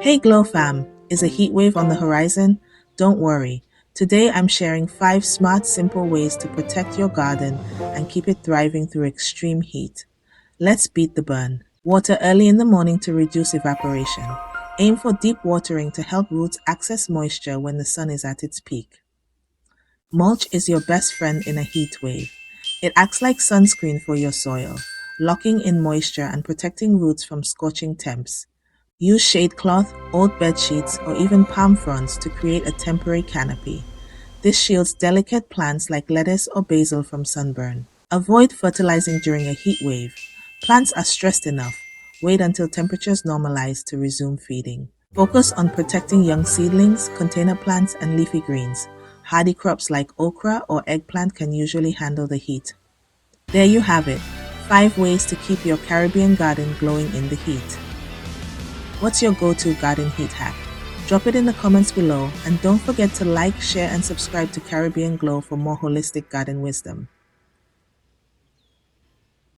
Hey Glow fam, is a heat wave on the horizon? Don't worry. Today I'm sharing 5 smart, simple ways to protect your garden and keep it thriving through extreme heat. Let's beat the burn. Water early in the morning to reduce evaporation. Aim for deep watering to help roots access moisture when the sun is at its peak. Mulch is your best friend in a heat wave. It acts like sunscreen for your soil, locking in moisture and protecting roots from scorching temps. Use shade cloth, old bed sheets, or even palm fronds to create a temporary canopy. This shields delicate plants like lettuce or basil from sunburn. Avoid fertilizing during a heat wave. Plants are stressed enough. Wait until temperatures normalize to resume feeding. Focus on protecting young seedlings, container plants, and leafy greens. Hardy crops like okra or eggplant can usually handle the heat. There you have it, 5 ways to keep your Caribbean garden glowing in the heat. What's your go-to garden heat hack? Drop it in the comments below, and don't forget to like, share, and subscribe to Caribbean Glow for more holistic garden wisdom.